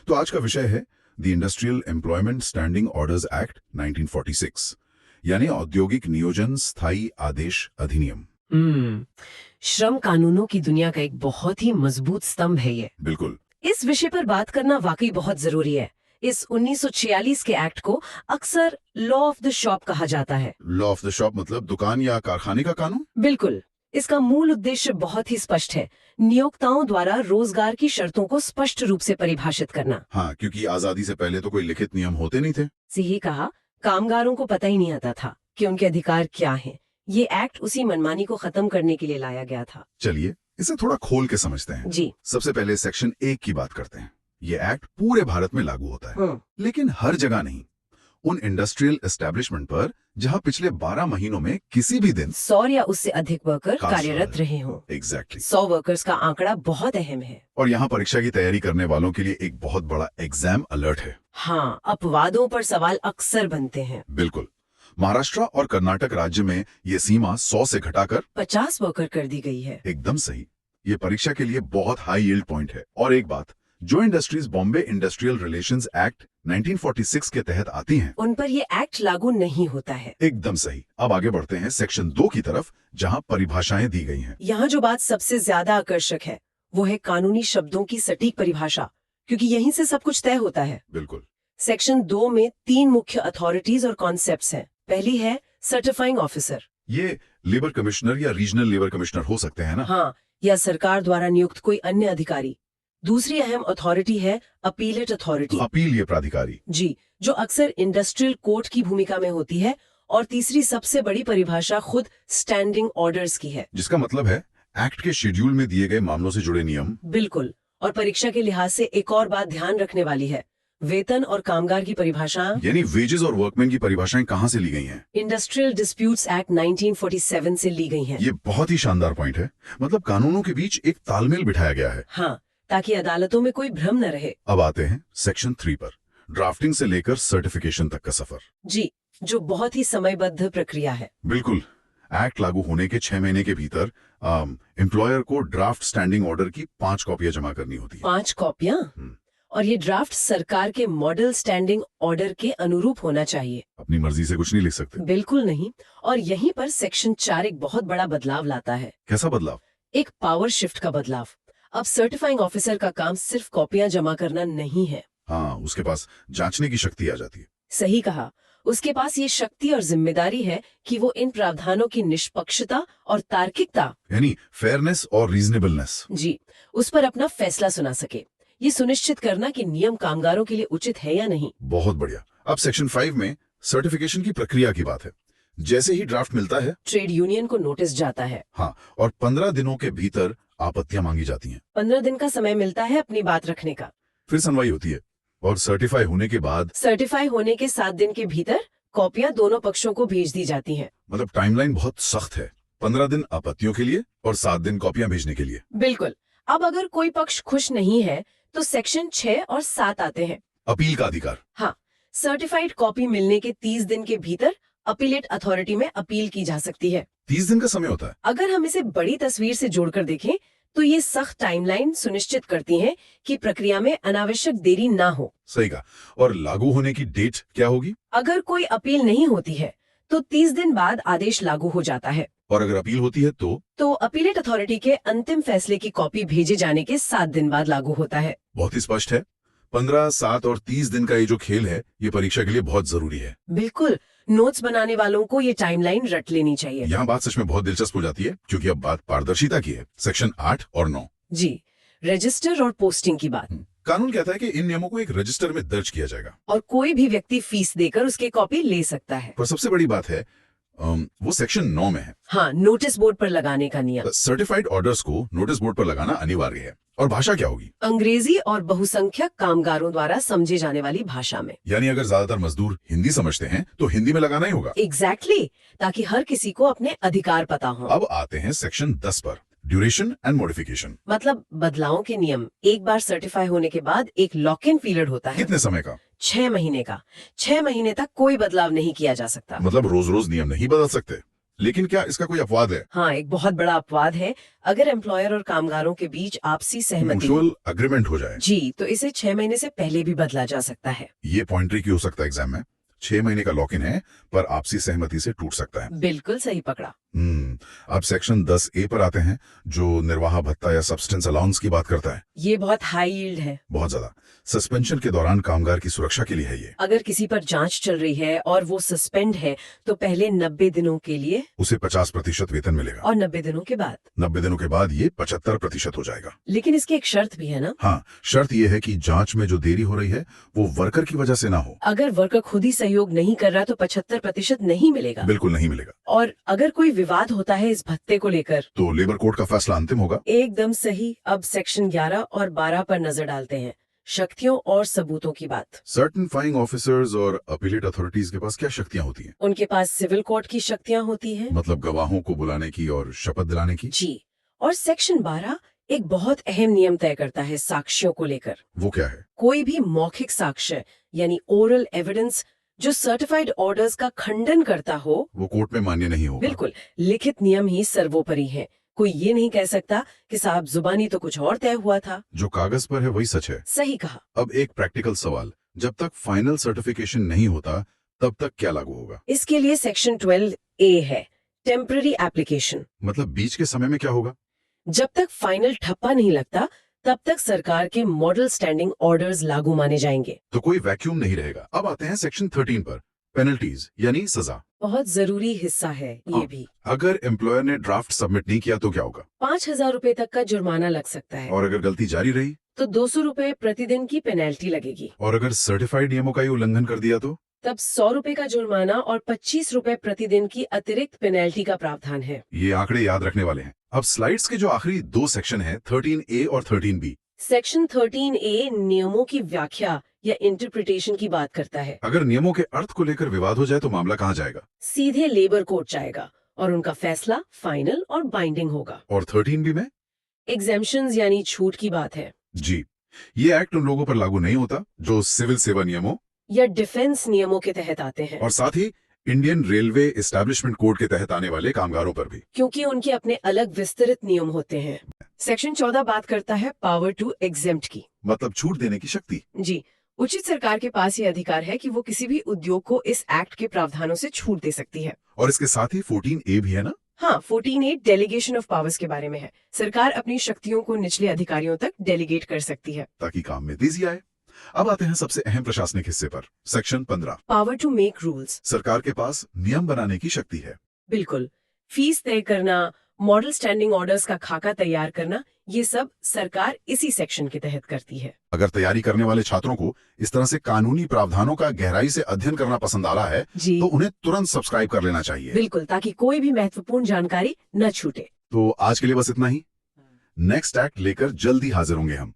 तो आज का विषय है the industrial employment standing orders act 1946, यानी औद्योगिक नियोजन स्थायी आदेश अधिनियम। श्रम कानूनों की दुनिया का एक बहुत ही मजबूत स्तंभ है ये। बिल्कुल। इस विषय पर बात करना वाकई बहुत जरूरी है। इस 1946 के एक्ट को अक्सर लॉ ऑफ द शॉप कहा जाता है। लॉ ऑफ द शॉप मतलब दुकान या कारखाने का कानून? बिल्कुल। इसका मूल उद्देश्य बहुत ही स्पष्ट है, नियोक्ताओं द्वारा रोजगार की शर्तों को स्पष्ट रूप से परिभाषित करना। हाँ, क्योंकि आजादी से पहले तो कोई लिखित नियम होते नहीं थे। सही कहा, कामगारों को पता ही नहीं आता था कि उनके अधिकार क्या हैं। ये एक्ट उसी मनमानी को खत्म करने के लिए लाया गया था। चलिए इसे थोड़ा खोल के समझते हैं। जी। सबसे पहले सेक्शन 1 की बात करते हैं। ये एक्ट पूरे भारत में लागू होता है, लेकिन हर जगह नहीं। उन इंडस्ट्रियल एस्टेब्लिशमेंट पर जहां पिछले 12 महीनों में किसी भी दिन 100 या उससे अधिक वर्कर कार्यरत रहे हों। एग्जैक्टली 100 वर्कर्स का आंकड़ा बहुत अहम है। और यहाँ परीक्षा की तैयारी करने वालों के लिए एक बहुत बड़ा एग्जाम अलर्ट है। हाँ, अपवादों पर सवाल अक्सर बनते हैं। बिल्कुल। महाराष्ट्र और कर्नाटक राज्य में ये सीमा 100 से घटाकर 50 वर्कर कर दी गई है। एकदम सही। ये परीक्षा के लिए बहुत हाई यील्ड पॉइंट है। और एक बात, जो industries Bombay industrial relations act 1946 के तहत आती हैं, उन पर ये एक्ट लागू नहीं होता है। एकदम सही। अब आगे बढ़ते हैं सेक्शन 2 की तरफ, जहां परिभाषाएं दी गई हैं। यहाँ जो बात सबसे ज्यादा आकर्षक है वो है कानूनी शब्दों की सटीक परिभाषा, क्योंकि यहीं से सब कुछ तय होता है। बिल्कुल। सेक्शन 2 में 3 मुख्य अथॉरिटीज और कॉन्सेप्ट्स हैं। पहली है सर्टिफाइंग ऑफिसर। ये लेबर कमिश्नर या रीजनल लेबर कमिश्नर हो सकते हैं ना? हाँ, या सरकार द्वारा नियुक्त कोई अन्य अधिकारी। दूसरी अहम अथॉरिटी है अपीलेट अथॉरिटी। अपील ये प्राधिकारी जी, जो अक्सर इंडस्ट्रियल कोर्ट की भूमिका में होती है। और तीसरी सबसे बड़ी परिभाषा खुद स्टैंडिंग ऑर्डर्स की है, जिसका मतलब है एक्ट के शेड्यूल में दिए गए मामलों से जुड़े नियम। बिल्कुल। और परीक्षा के लिहाज से एक और बात ध्यान रखने वाली है, वेतन और कामगार की परिभाषा। यानी वेजेस और वर्कमैन की परिभाषाएं कहाँ से ली गई हैं? इंडस्ट्रियल डिस्प्यूट्स एक्ट 1947 से ली गई हैं। ये बहुत ही शानदार पॉइंट है। मतलब कानूनों के बीच एक तालमेल बिठाया गया है। हाँ, ताकि अदालतों में कोई भ्रम न रहे। अब आते हैं सेक्शन 3 पर, ड्राफ्टिंग से लेकर सर्टिफिकेशन तक का सफर। जी, जो बहुत ही समयबद्ध प्रक्रिया है। बिल्कुल। एक्ट लागू होने के 6 महीने के भीतर एम्प्लॉयर को ड्राफ्ट स्टैंडिंग ऑर्डर की 5 कॉपियां जमा करनी होती है। 5 कॉपियां? और ये ड्राफ्ट सरकार के मॉडल स्टैंडिंग ऑर्डर के अनुरूप होना चाहिए। अपनी मर्जी से कुछ नहीं लिख सकते। बिल्कुल नहीं। और यहीं पर सेक्शन 4 एक बहुत बड़ा बदलाव लाता है। कैसा बदलाव? एक पावर शिफ्ट का बदलाव। अब सर्टिफाइंग ऑफिसर का काम सिर्फ कॉपियां जमा करना नहीं है। हाँ, उसके पास जांचने की शक्ति आ जाती है। सही कहा। उसके पास ये शक्ति और जिम्मेदारी है कि वो इन प्रावधानों की निष्पक्षता और तार्किकता, यानी फेयरनेस और रीजनेबलनेस, जी, उस पर अपना फैसला सुना सके। ये सुनिश्चित करना कि नियम कामगारों के लिए उचित है या नहीं। बहुत बढ़िया। अब सेक्शन 5 में सर्टिफिकेशन की प्रक्रिया की बात है। जैसे ही ड्राफ्ट मिलता है, ट्रेड यूनियन को नोटिस जाता है। हाँ, और 15 दिनों के भीतर आपत्तियां मांगी जाती हैं। 15 दिन का समय मिलता है अपनी बात रखने का। फिर सुनवाई होती है और सर्टिफाई होने के बाद, सर्टिफाई होने के 7 दिन के भीतर कॉपियां दोनों पक्षों को भेज दी जाती हैं। मतलब टाइमलाइन बहुत सख्त है। 15 दिन आपत्तियों के लिए और 7 दिन कॉपियां भेजने के लिए। बिल्कुल। अब अगर कोई पक्ष खुश नहीं है तो सेक्शन 6 और 7 आते हैं। अपील का अधिकार। हाँ, सर्टिफाइड कॉपी मिलने के 30 दिन के भीतर अपीलेट अथॉरिटी में अपील की जा सकती है। 30 दिन का समय होता है। अगर हम इसे बड़ी तस्वीर से जोड़कर देखें तो ये सख्त टाइमलाइन सुनिश्चित करती हैं कि प्रक्रिया में अनावश्यक देरी ना हो। सही कहा। और लागू होने की डेट क्या होगी? अगर कोई अपील नहीं होती है तो 30 दिन बाद आदेश लागू हो जाता है। और अगर अपील होती है तो अपीलेट अथॉरिटी के अंतिम फैसले की कॉपी भेजे जाने के 7 दिन बाद लागू होता है। बहुत ही स्पष्ट है। 15, 7 और 30 दिन का ये जो खेल है, ये परीक्षा के लिए बहुत जरूरी है। बिल्कुल। नोट्स बनाने वालों को ये टाइमलाइन रट लेनी चाहिए। यहाँ बात सच में बहुत दिलचस्प हो जाती है, क्योंकि अब बात पारदर्शिता की है। सेक्शन 8 और 9। जी, रजिस्टर और पोस्टिंग की बात। कानून कहता है कि इन नियमों को एक रजिस्टर में दर्ज किया जाएगा और कोई भी व्यक्ति फीस देकर उसकी कॉपी ले सकता है। पर सबसे बड़ी बात है, वो सेक्शन 9 में है। हाँ, नोटिस बोर्ड पर लगाने का नियम। सर्टिफाइड ऑर्डर्स को नोटिस बोर्ड पर लगाना अनिवार्य है। और भाषा क्या होगी? अंग्रेजी और बहुसंख्यक कामगारों द्वारा समझे जाने वाली भाषा में। यानी अगर ज्यादातर मजदूर हिंदी समझते हैं तो हिंदी में लगाना ही होगा। एग्जैक्टली, ताकि हर किसी को अपने अधिकार पता हो। अब आते हैं सेक्शन 10 पर, ड्यूरेशन एंड मॉडिफिकेशन। मतलब बदलावों के नियम। एक बार सर्टिफाई होने के बाद एक लॉक इन पीरियड होता है। कितने समय का? 6 महीने का। 6 महीने तक कोई बदलाव नहीं किया जा सकता। मतलब रोज रोज नियम नहीं बदल सकते। लेकिन क्या इसका कोई अपवाद है? हाँ, एक बहुत बड़ा अपवाद है। अगर एम्प्लॉयर और कामगारों के बीच आपसी सहमति म्यूचुअल अग्रीमेंट हो जाए, जी, तो इसे 6 महीने से पहले भी बदला जा सकता है। ये पॉइंट ट्रिकी हो सकता है एग्जाम में। 6 महीने का लॉक इन है, पर आपसी सहमति से टूट सकता है। बिल्कुल सही पकड़ा। अब सेक्शन 10A पर आते हैं, जो निर्वाह भत्ता या सब्सटेंस अलाउंस की बात करता है। ये बहुत हाई यील्ड है। बहुत ज्यादा। सस्पेंशन के दौरान कामगार की सुरक्षा के लिए है ये। अगर किसी पर जांच चल रही है और वो सस्पेंड है, तो पहले 90 दिनों के लिए उसे 50% वेतन मिलेगा, और 90 दिनों के बाद 90 दिनों के बाद ये 75% हो जाएगा। लेकिन इसकी एक शर्त भी है ना। हाँ, शर्त ये है कि जांच में जो देरी हो रही है वो वर्कर की वजह से ना हो। अगर वर्कर खुद ही सहयोग नहीं कर रहा तो 75% नहीं मिलेगा। बिल्कुल नहीं मिलेगा। और अगर कोई विवाद होता है इस भत्ते को लेकर, तो लेबर कोर्ट का फैसला अंतिम होगा। एकदम सही। अब सेक्शन 11 और 12 पर नजर डालते हैं। शक्तियों और सबूतों की बात। सर्टिफाइंग ऑफिसर्स और अपीलेट अथॉरिटीज के पास क्या शक्तियां होती हैं? उनके पास सिविल कोर्ट की शक्तियां होती हैं। मतलब गवाहों को बुलाने की और शपथ दिलाने की। जी। और सेक्शन 12 एक बहुत अहम नियम तय करता है साक्ष्यों को लेकर। वो क्या है? कोई भी मौखिक साक्ष्य यानी ओरल एविडेंस जो सर्टिफाइड ऑर्डर्स का खंडन करता हो, वो कोर्ट में मान्य नहीं होगा। बिल्कुल। लिखित नियम ही सर्वोपरि है। कोई ये नहीं कह सकता कि साहब जुबानी तो कुछ और तय हुआ था। जो कागज पर है वही सच है। सही कहा। अब एक प्रैक्टिकल सवाल, जब तक फाइनल सर्टिफिकेशन नहीं होता तब तक क्या लागू होगा? इसके लिए सेक्शन 12A है, टेम्पररी एप्लीकेशन। मतलब बीच के समय में क्या होगा? जब तक फाइनल ठप्पा नहीं लगता तब तक सरकार के मॉडल स्टैंडिंग ऑर्डर्स लागू माने जाएंगे। तो कोई वैक्यूम नहीं रहेगा। अब आते हैं सेक्शन 13 पर, पेनल्टीज यानी सजा। बहुत जरूरी हिस्सा है ये भी। अगर एम्प्लॉयर ने ड्राफ्ट सबमिट नहीं किया तो क्या होगा? 5,000 रुपए तक का जुर्माना लग सकता है। और अगर गलती जारी रही? तो 200 रुपए प्रतिदिन की पेनल्टी लगेगी। और अगर सर्टिफाइड नियमों का ही उल्लंघन कर दिया तो? तब 100 रुपए का जुर्माना और 25 रुपए प्रतिदिन की अतिरिक्त पेनल्टी का प्रावधान है। ये आंकड़े याद रखने वाले हैं। अब स्लाइड्स के जो आखिरी 2 सेक्शन हैं, 13A और 13B। सेक्शन 13A नियमों की व्याख्या या इंटरप्रिटेशन की बात करता है। अगर नियमों के अर्थ को लेकर विवाद हो जाए तो मामला कहाँ जाएगा? सीधे लेबर कोर्ट जाएगा और उनका फैसला फाइनल और बाइंडिंग होगा। और 13B में? एग्जेम्पशंस यानी छूट की बात है। जी, ये एक्ट उन लोगों पर लागू नहीं होता जो सिविल सेवा नियमों या डिफेंस नियमों के तहत आते हैं, और साथ ही इंडियन रेलवे एस्टैब्लिशमेंट कोड के तहत आने वाले कामगारों पर भी, क्योंकि उनके अपने अलग विस्तृत नियम होते हैं। सेक्शन 14 बात करता है पावर टू एग्जेम्प्ट की। मतलब छूट देने की शक्ति। जी, उचित सरकार के पास ये अधिकार है कि वो किसी भी उद्योग को इस एक्ट के प्रावधानों से छूट दे सकती है। और इसके साथ ही 14A भी है ना? हाँ, 14A डेलीगेशन ऑफ पावर्स के बारे में है। सरकार अपनी शक्तियों को निचले अधिकारियों तक डेलीगेट कर सकती है ताकि काम में तेजी आए। अब आते हैं सबसे अहम प्रशासनिक हिस्से पर, section 15। Power to make rules. सरकार के पास नियम बनाने की शक्ति है। बिल्कुल। फीस तय करना, मॉडल स्टैंडिंग ऑर्डर्स का खाका तैयार करना, ये सब सरकार इसी सेक्शन के तहत करती है। अगर तैयारी करने वाले छात्रों को इस तरह से कानूनी प्रावधानों का गहराई से अध्ययन करना पसंद आ रहा है जी, तो उन्हें तुरंत सब्सक्राइब कर लेना चाहिए। बिल्कुल, ताकि कोई भी महत्वपूर्ण जानकारी न छूटे। तो आज के लिए बस इतना ही। नेक्स्ट एक्ट लेकर जल्दी हाजिर होंगे हम।